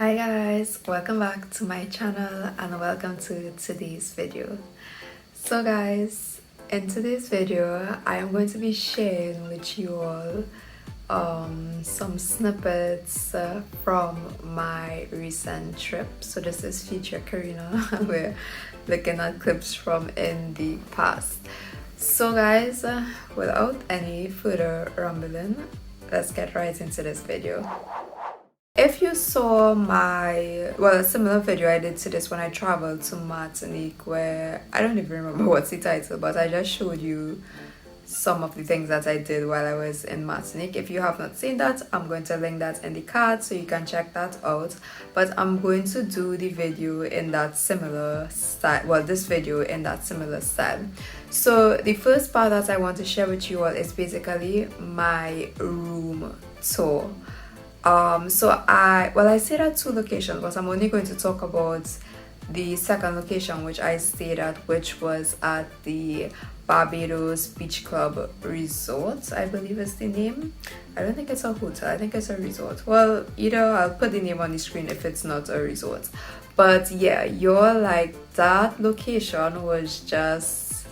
Hi guys, welcome back to my channel and welcome to today's video. So guys, in today's video I am going to be sharing with you all some snippets from my recent trip. So this is feature Karina. We're looking at clips from in the past. So guys, without any further rambling, let's get right into this video. If you saw a similar video I did to this when I traveled to Martinique, where I don't even remember what's the title, but I just showed you some of the things that I did while I was in Martinique. If you have not seen that, I'm going to link that in the card so you can check that out. But I'm going to do the video in that similar style, this video in that similar style. So the first part that I want to share with you all is basically my room tour. So I stayed at two locations, but I'm only going to talk about the second location which I stayed at, which was at the Barbados Beach Club Resort, I believe is the name. I don't think it's a hotel, I think it's a resort. Well, either I'll put the name on the screen if it's not a resort. But yeah, that location was just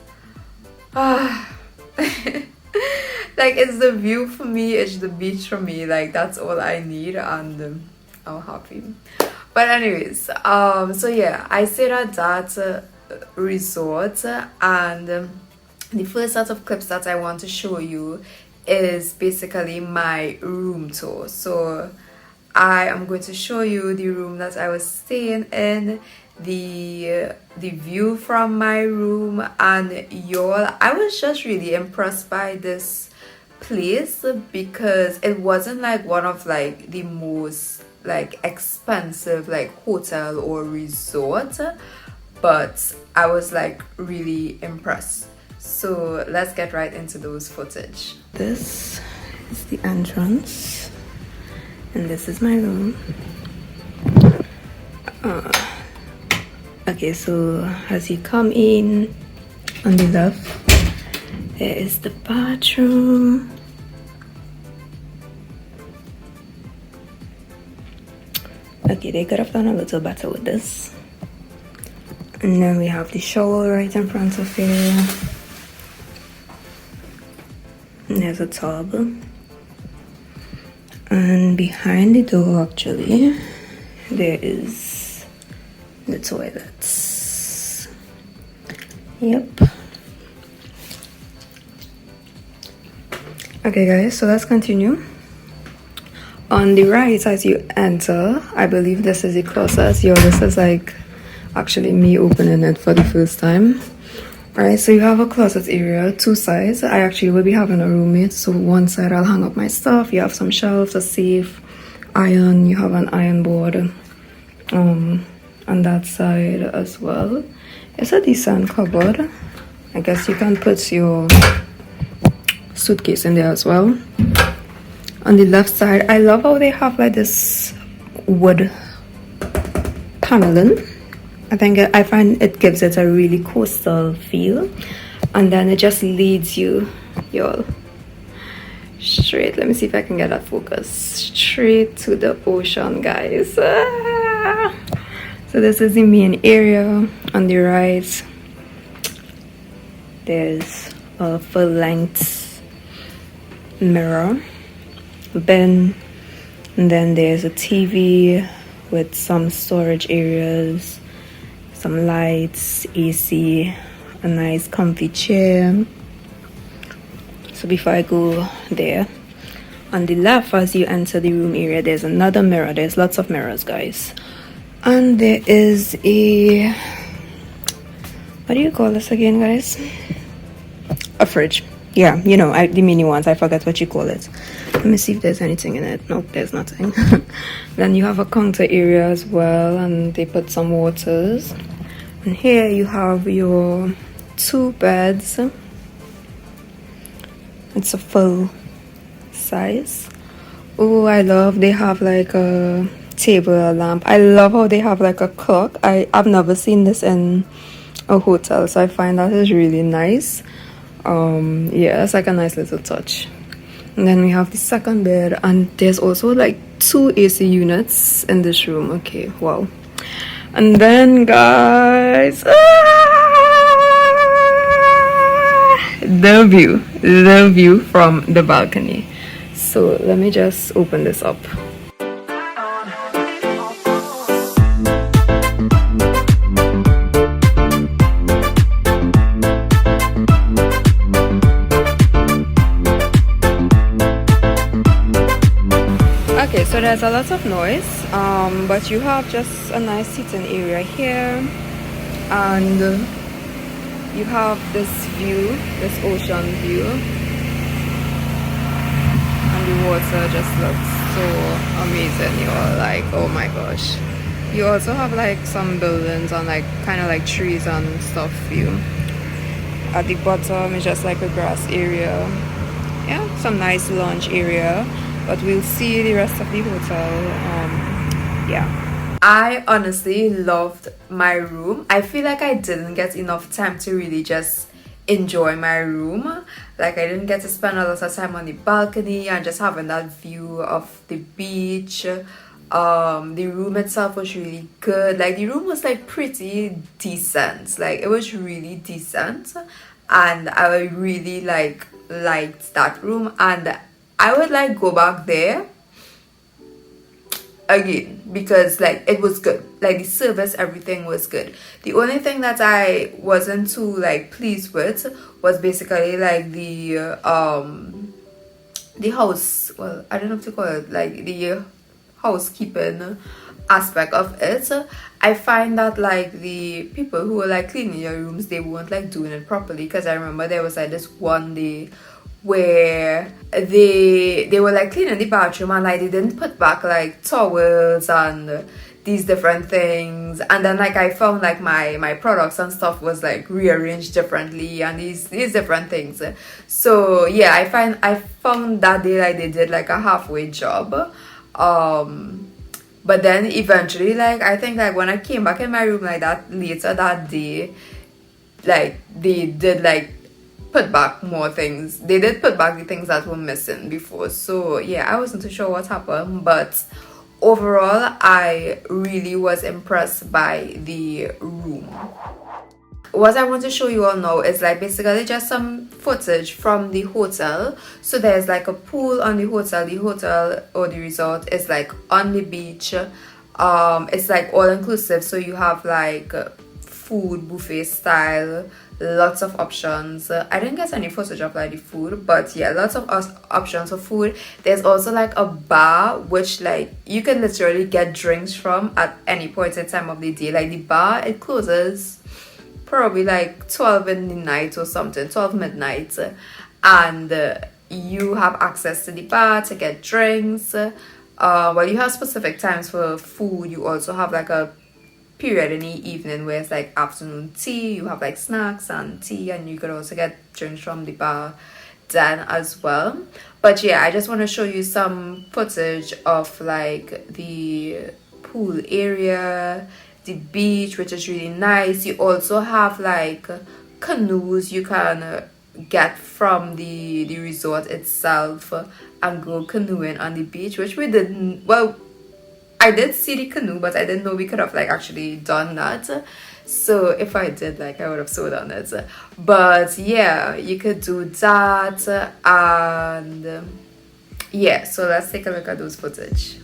like, it's the view for me, it's the beach for me, like that's all I need, and I'm happy. But anyways, so yeah, I stayed at that resort, and the first set of clips that I want to show you is basically my room tour. So I am going to show you the room that I was staying in, the view from my room, and y'all, I was just really impressed by this place because it wasn't like one of like the most like expensive like hotel or resort, but I was like really impressed. So let's get right into those footage. This is the entrance and this is my room. Okay, so as you come in on the left, there is the bathroom. Okay, they could have done a little better with this. And then we have the shower right in front of here. And there's a tub. And behind the door, actually, there is the toilets. Yep. Okay guys, so let's continue. On the right as you enter, I believe this is the closest. This is like actually me opening it for the first time. Alright, so you have a closet area, two sides. I actually will be having a roommate, so one side I'll hang up my stuff. You have some shelves, a safe, iron, you have an iron board on that side as well. It's a decent cupboard. I guess you can put your suitcase in there as well. On the left side, I love how they have like this wood paneling. I find it gives it a really coastal feel, and then it just leads you y'all straight, let me see if I can get that focus, straight to the ocean, guys. So this is the main area. On the right there's a full-length mirror bin, and then there's a TV with some storage areas, some lights, AC, a nice comfy chair. So before I go there, on the left as you enter the room area, there's another mirror. There's lots of mirrors, guys, and there is a, what do you call this again, guys? A fridge. Yeah, you know, the mini ones, I forgot what you call it. Let me see if there's anything in it. Nope, there's nothing. Then you have a counter area as well, and they put some waters. And here you have your two beds. It's a full size. Oh, I love, they have like a table, a lamp. I love how they have like a clock. I've never seen this in a hotel, so I find that is really nice. Yeah, it's like a nice little touch. And then we have the second bed, and there's also like 2 AC units in this room. Okay, wow. And then, guys, the view from the balcony. So let me just open this up. Okay, so there's a lot of noise, but you have just a nice seating area here, and you have this view, this ocean view, and the water just looks so amazing. You're like, oh my gosh. You also have like some buildings and like kind of like trees and stuff view. At the bottom is just like a grass area. Yeah, some nice lounge area, but we'll see the rest of the hotel. Yeah, I honestly loved my room. I feel like I didn't get enough time to really just enjoy my room. Like I didn't get to spend a lot of time on the balcony and just having that view of the beach. The room itself was really good. Like the room was like pretty decent. Like it was really decent, and I really liked that room, and I would like go back there again because like it was good. Like the service, everything was good. The only thing that I wasn't too like pleased with was basically like the house, well, I don't know what to call it, like the housekeeping aspect of it. I find that like the people who were like cleaning your rooms, they weren't like doing it properly, because I remember there was like this one day where they were like cleaning the bathroom and like they didn't put back like towels and these different things, and then like I found like my products and stuff was like rearranged differently and these different things. So yeah, I found that they did like a halfway job. But then eventually, like I think like when I came back in my room like that later that day, like they did like put back more things. They did put back the things that were missing before. So yeah, I wasn't too sure what happened, but overall I really was impressed by the room. What I want to show you all now is like basically just some footage from the hotel. So there's like a pool on the hotel or the resort is like on the beach. It's like all inclusive, so you have like food buffet style, lots of options. I didn't get any footage of like the food, but yeah, lots of options for food. There's also like a bar which like you can literally get drinks from at any point in time of the day. Like the bar, it closes probably like 12 in the night or something, 12 midnight, and you have access to the bar to get drinks. Well, you have specific times for food. You also have like a period in the evening where it's like afternoon tea. You have like snacks and tea, and you could also get drinks from the bar then as well. But yeah, I just want to show you some footage of like the pool area, the beach, which is really nice. You also have like canoes you can get from the resort itself and go canoeing on the beach, which we didn't. Well, I did see the canoe, but I didn't know we could have like actually done that. So if I did, like I would have so done it. But yeah, you could do that, and yeah, so let's take a look at those footage.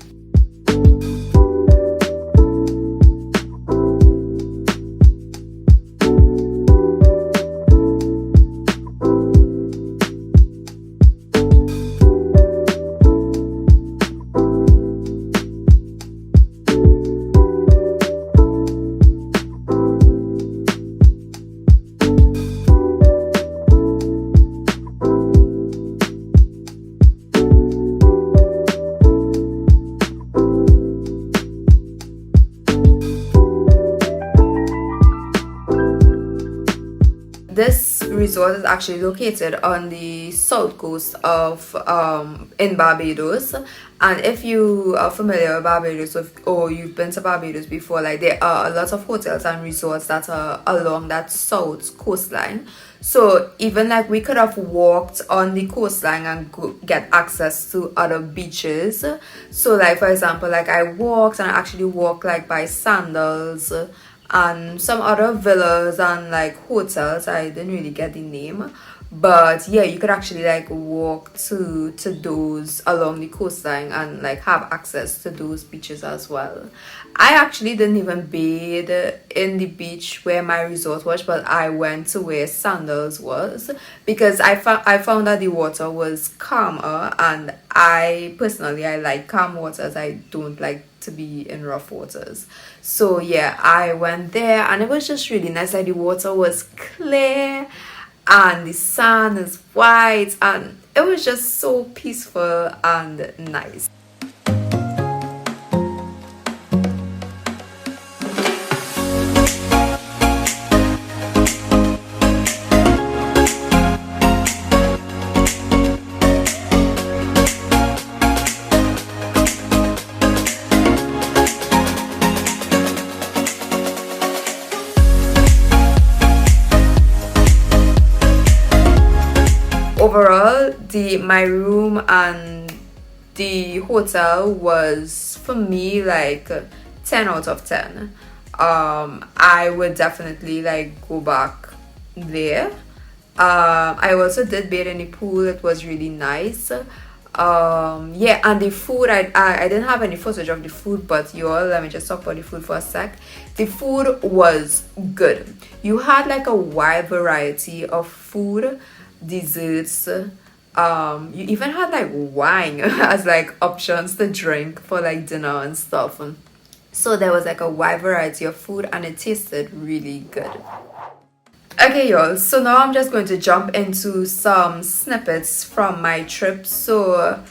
resort is actually located on the south coast of in Barbados. And if you are familiar with Barbados, or you've been to Barbados before, like there are a lot of hotels and resorts that are along that south coastline. So even like we could have walked on the coastline and get access to other beaches. So like for example, like I walked and I actually walked like by Sandals and some other villas and like hotels. I didn't really get the name, but yeah, you could actually like walk to those along the coastline and like have access to those beaches as well. I actually didn't even bathe in the beach where my resort was, but I went to where Sandals was because I found that the water was calmer, and I personally I like calm waters. I don't like to be in rough waters. So yeah, I went there and it was just really nice. Like the water was clear and the sun is white, and it was just so peaceful and nice. Overall, my room and the hotel was for me like 10 out of 10. I would definitely like go back there. I also did bathe in the pool. It was really nice. Yeah, and the food, I didn't have any footage of the food, but y'all, let me just talk about the food for a sec. The food was good. You had like a wide variety of food, desserts. You even had like wine as like options to drink for like dinner and stuff. So there was like a wide variety of food and it tasted really good. Okay y'all, so now I'm just going to jump into some snippets from my trip. So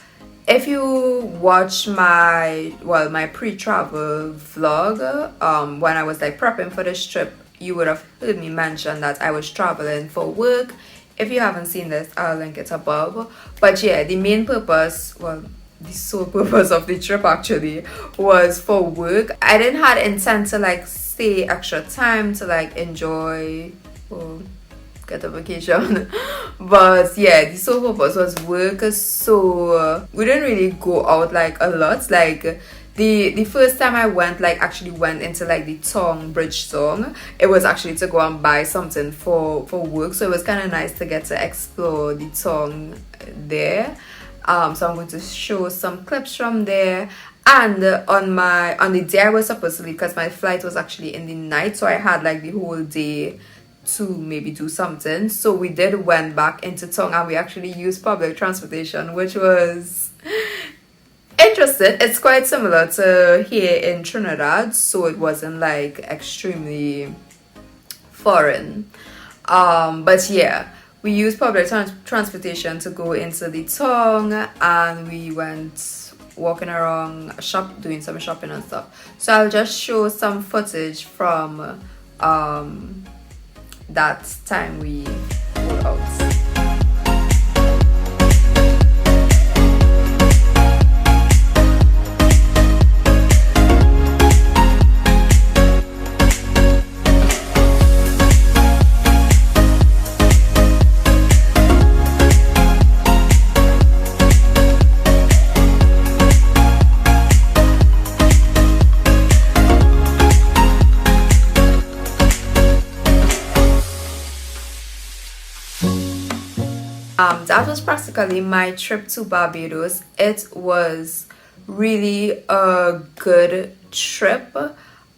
if you watch my pre-travel vlog, when I was like prepping for this trip, you would have heard me mention that I was traveling for work. If you haven't seen this, I'll link it above. But yeah, the main purpose, well, the sole purpose of the trip actually was for work. I didn't had intent to like stay extra time to like enjoy or get a vacation. But yeah, the sole purpose was work. So we didn't really go out like a lot. Like the first time I went, like actually went into like the Bridge Tongue, it was actually to go and buy something for work. So it was kind of nice to get to explore the tongue there. So I'm going to show some clips from there. And on the day I was supposed to leave, because my flight was actually in the night, so I had like the whole day to maybe do something. So we went back into Tongue and we actually used public transportation, which was interesting. It's quite similar to here in Trinidad, so it wasn't like extremely foreign. But yeah, we used public transportation to go into the Tongue, and we went walking around doing some shopping and stuff. So I'll just show some footage from that time we were out. That was practically my trip to Barbados. It was really a good trip.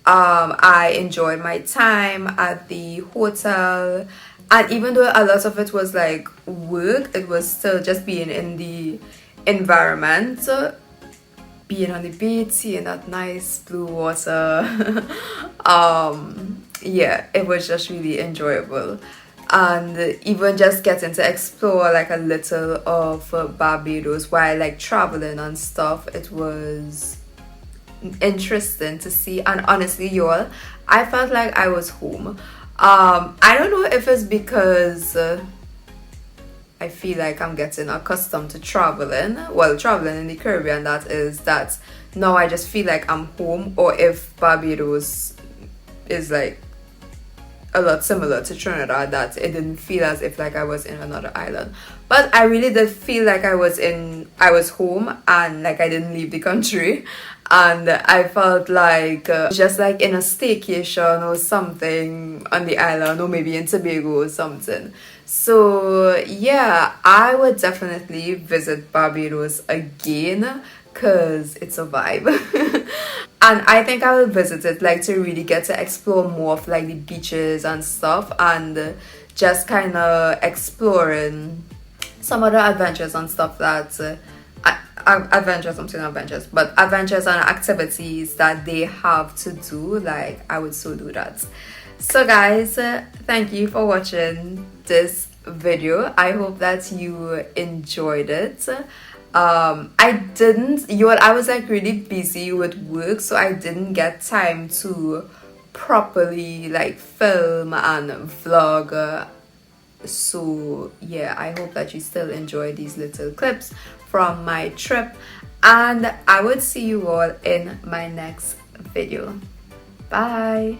I enjoyed my time at the hotel, and even though a lot of it was like work, it was still just being in the environment, being on the beach, seeing that nice blue water. Yeah, it was just really enjoyable. And even just getting to explore like a little of Barbados while like traveling and stuff, it was interesting to see. And honestly y'all, I felt like I was home. I don't know if it's because I feel like I'm getting accustomed to traveling. Well, traveling in the Caribbean, that now I just feel like I'm home, or if Barbados is like a lot similar to Trinidad, that it didn't feel as if like I was in another island. But I really did feel like I was home, and like I didn't leave the country, and I felt like just like in a staycation or something on the island, or maybe in Tobago or something. So yeah, I would definitely visit Barbados again because it's a vibe. And I think I will visit it like to really get to explore more of like the beaches and stuff, and just kind of exploring some other adventures and stuff that adventures, I'm saying adventures, but adventures and activities that they have to do. Like I would so do that. So guys, thank you for watching this video. I hope that you enjoyed it. I was like really busy with work, so I didn't get time to properly like film and vlog. So yeah, I hope that you still enjoy these little clips from my trip, and I would see you all in my next video. Bye.